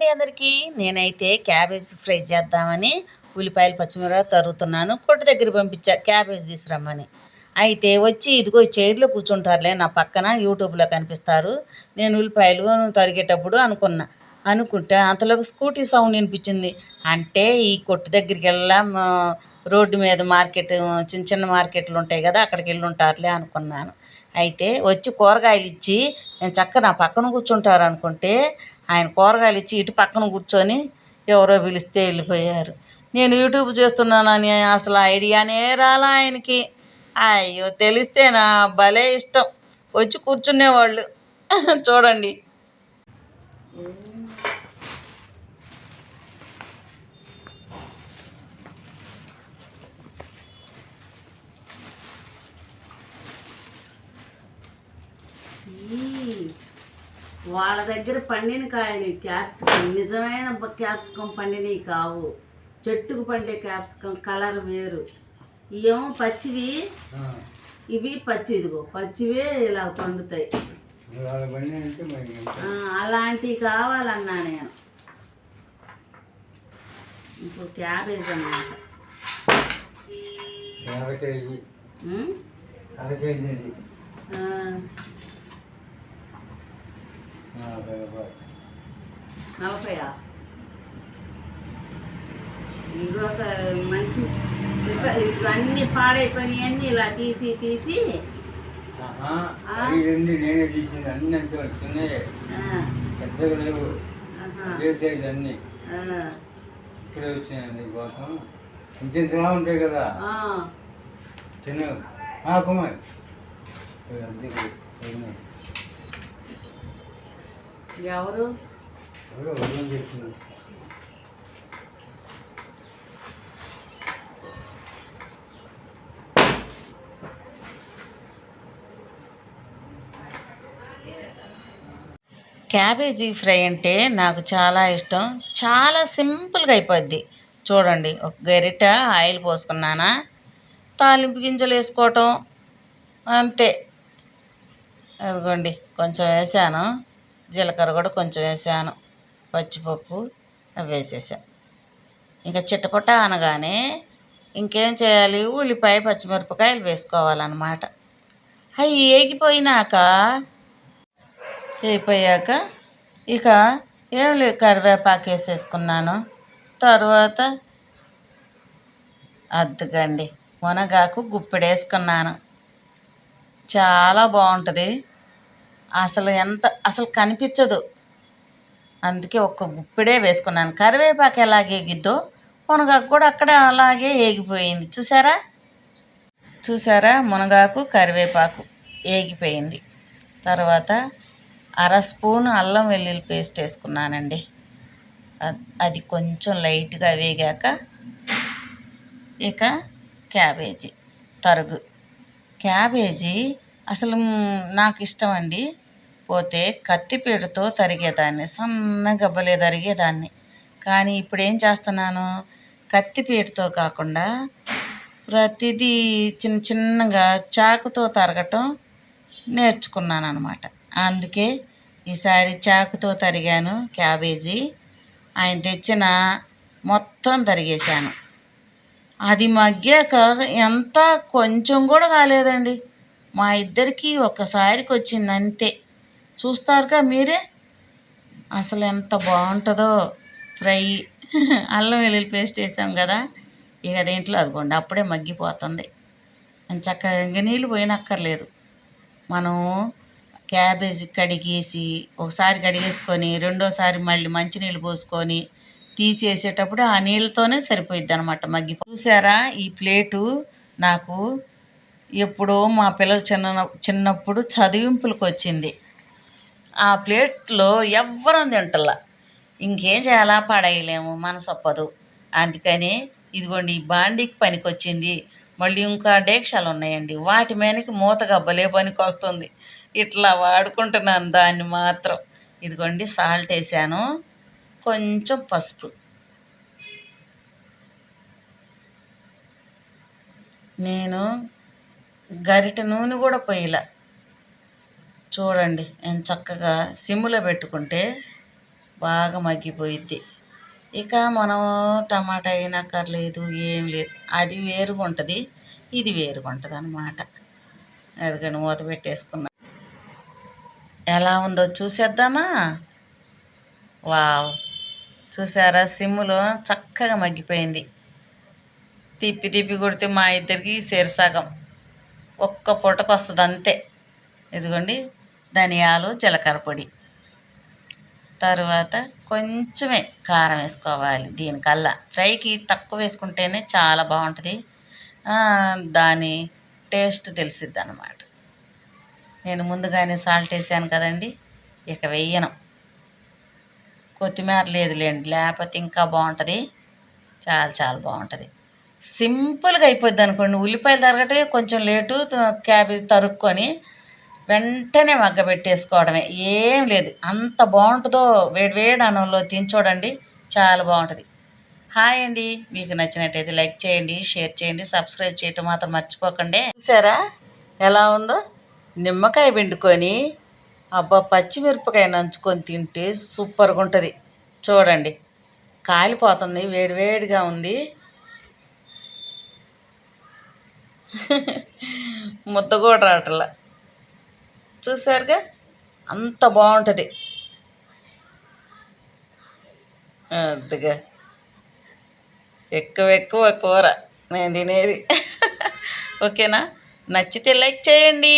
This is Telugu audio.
హాయ్ అందరికీ. నేనైతే క్యాబేజ్ ఫ్రై చేద్దామని ఉల్లిపాయలు పచ్చిమిరపకాయలు తరుగుతున్నాను. కొట్టు దగ్గర పంపించా క్యాబేజ్ తీసుకురమ్మని. అయితే వచ్చి ఇదిగో ఈ చైర్లో కూర్చుంటారులే నా పక్కన, యూట్యూబ్లో కనిపిస్తారు. నేను ఉల్లిపాయలు తరిగేటప్పుడు అనుకుంటే అంతలోకి స్కూటీ సౌండ్ వినిపించింది. అంటే ఈ కొట్టు దగ్గరికి వెళ్ళా, రోడ్డు మీద మార్కెట్, చిన్న చిన్న మార్కెట్లు ఉంటాయి కదా, అక్కడికి వెళ్ళి ఉంటారులే అనుకున్నాను. అయితే వచ్చి కూరగాయలు ఇచ్చి నేను నా పక్కన కూర్చుంటారు అనుకుంటే, ఆయన కూరగాయలు ఇచ్చి ఇటు పక్కన కూర్చొని ఎవరో పిలిస్తే వెళ్ళిపోయారు. నేను యూట్యూబ్ చేస్తున్నానని అసలు ఐడియానే రాలా ఆయనకి. అయ్యో, తెలిస్తే నా భలే ఇష్టం, వచ్చి కూర్చునేవాళ్ళు. చూడండి. వాళ్ళ దగ్గర పండిన కాయలు క్యాప్సికం, నిజమైన క్యాప్సికం పండినవి కావు. చెట్టుకు పండే క్యాప్సికం కలర్ వేరు. ఇవేమో పచ్చివి, ఇవి పచ్చి, ఇదిగో పచ్చివే ఇలా పండుతాయి. అలాంటివి కావాలన్నా నేను. ఇప్పుడు క్యాబేజ్ అన్నమాట. నలభయా? ఇంకొక మంచి ఇవన్నీ పాడైపోయినాయి అన్నీ ఇలా తీసి నేనే తీసింది. అన్ని అంతే చిన్నయే, పెద్దగా లేవు. సైజ్ అన్ని ఇక్కడే వచ్చినాయండి కోసం. ఇంతలా ఉంటాయి కదా చిన్న కుమార్. ఎవరు చెప్తున్నారు? క్యాబేజీ ఫ్రై అంటే నాకు చాలా ఇష్టం. చాలా సింపుల్గా అయిపోద్ది. చూడండి, ఒక గరిట ఆయిల్ పోసుకున్నానా, తాలింపు గింజలు వేసుకోవటం అంతే. అదిగోండి, కొంచెం వేసాను, జీలకర్ర కూడా కొంచెం వేసాను, పచ్చిపప్పు అవి వేసేసాను. ఇంకా చిట్టపట అనగానే ఇంకేం చేయాలి, ఉల్లిపాయ పచ్చిమిరపకాయలు వేసుకోవాలన్నమాట. అవి వేగిపోయాక ఇక ఏం లేదు, కరివేపాకు వేసేసుకున్నాను. తర్వాత అద్దుకండి మునగాకు గుప్పెడేసుకున్నాను. చాలా బాగుంటుంది. అసలు కనిపించదు, అందుకే ఒక్క గుప్పెడే వేసుకున్నాను. కరివేపాకు ఎలాగ ఏగిద్దో మునగాకు కూడా అక్కడే అలాగే ఏగిపోయింది. చూసారా, మునగాకు కరివేపాకు ఏగిపోయింది. తర్వాత అర స్పూను అల్లం వెల్లుల్లి పేస్ట్ వేసుకున్నానండి. అది కొంచెం లైట్గా వేగాక ఇక క్యాబేజీ క్యాబేజీ అసలు నాకు ఇష్టం అండి. పోతే కత్తిపీటతో తరిగేదాన్ని, సన్నగా భలే తరిగేదాన్ని. కానీ ఇప్పుడు ఏం చేస్తున్నాను, కత్తిపీటతో కాకుండా ప్రతిదీ చిన్న చిన్నగా చాకుతో తరగటం నేర్చుకున్నాను అన్నమాట. అందుకే ఈసారి చాకుతో తరిగాను క్యాబేజీ. ఆయన తెచ్చిన మొత్తం తరిగేశాను. అది మగ్గాక ఎంత కొంచెం కూడా కాలేదండి, మా ఇద్దరికి ఒక్కసారికి వచ్చింది అంతే. చూస్తారుగా మీరే, అసలు ఎంత బాగుంటుందో ఫ్రై. అల్లం వెల్లుల్లి పేస్ట్ వేసాం కదా, ఇక దేంట్లో అదిగోండి అప్పుడే మగ్గిపోతుంది. చక్కగా ఇంక నీళ్ళు పోయినక్కర్లేదు. మనం క్యాబేజీ కడిగేసి ఒకసారి కడిగేసుకొని రెండోసారి మళ్ళీ మంచినీళ్ళు పోసుకొని తీసేసేటప్పుడు ఆ నీళ్ళతోనే సరిపోయిద్ది అనమాట చూసారా, ఈ ప్లేటు నాకు ఎప్పుడో మా పిల్లలు చిన్నప్పుడు చదివింపులకు వచ్చింది. ఆ ప్లేట్లో ఎవ్వరం తింటల్లా. ఇంకేం చేయాలా, పడేయలేము, మనసు ఒప్పదు. అందుకని ఇదిగోండి ఈ బాండీకి పనికి వచ్చింది. మళ్ళీ ఇంకా డేక్షాలు ఉన్నాయండి, వాటి మీదకి మూత గబ్బలే పనికి వస్తుంది. ఇట్లా వాడుకుంటున్నాను దాన్ని మాత్రం. ఇదిగోండి సాల్ట్ వేసాను, కొంచెం పసుపు. నేను గరిటె నూనె కూడా చూడండి ఎంత చక్కగా సిమ్లో పెట్టుకుంటే బాగా మగ్గిపోయిద్ది. ఇక మనం టమాటా వేయనక్కర్లేదు, ఏం లేదు. అది వేరుగా ఉంటుంది, ఇది వేరుగా ఉంటుంది అన్నమాట. అదిగోండి మూత పెట్టేసుకున్నా. ఎలా ఉందో చూసేద్దామా? వావ్! చూసారా, సిమ్ములో చక్కగా మగ్గిపోయింది. తిప్పి తిప్పి కొడితే మా ఇద్దరికి సగం ఒక్క పూటకు వస్తుంది అంతే. ఇదిగోండి ధనియాలు, జీలకర్ర పొడి, తరువాత కొంచెమే కారం వేసుకోవాలి. దీనికల్లా ఫ్రైకి తక్కువ వేసుకుంటేనే చాలా బాగుంటుంది, దాని టేస్ట్ తెలిసిద్ది అన్నమాట. నేను ముందుగానే సాల్ట్ వేసాను కదండి, ఇక వెయ్యను. కొత్తిమీర లేదులేండి, లేకపోతే ఇంకా బాగుంటుంది. చాలా చాలా బాగుంటుంది. సింపుల్గా అయిపోద్ది అనుకోండి. ఉల్లిపాయలు తరగటే కొంచెం లేటు, క్యాబేజ్ తరుక్కొని వెంటనే మగ్గబెట్టేసుకోవడమే, ఏం లేదు. అంత బాగుంటుందో వేడివేడి అన్నంలో తిని చూడండి, చాలా బాగుంటుంది. హాయ్ అండి, మీకు నచ్చినట్టయితే లైక్ చేయండి, షేర్ చేయండి, సబ్స్క్రైబ్ చేయటం మాత్రం మర్చిపోకండి. చూసారా ఎలా ఉందో? నిమ్మకాయ పిండుకొని అబ్బా పచ్చిమిరపకాయ నంచుకొని తింటే సూపర్గా ఉంటుంది. చూడండి కాలిపోతుంది, వేడివేడిగా ఉంది. ముద్ద కూడా రావట్లా. చూసారుగా అంత బాగుంటుంది. అదిగా ఎక్కువ ఎక్కువ కూర నేను తినేది. ఓకేనా? నచ్చితే లైక్ చేయండి.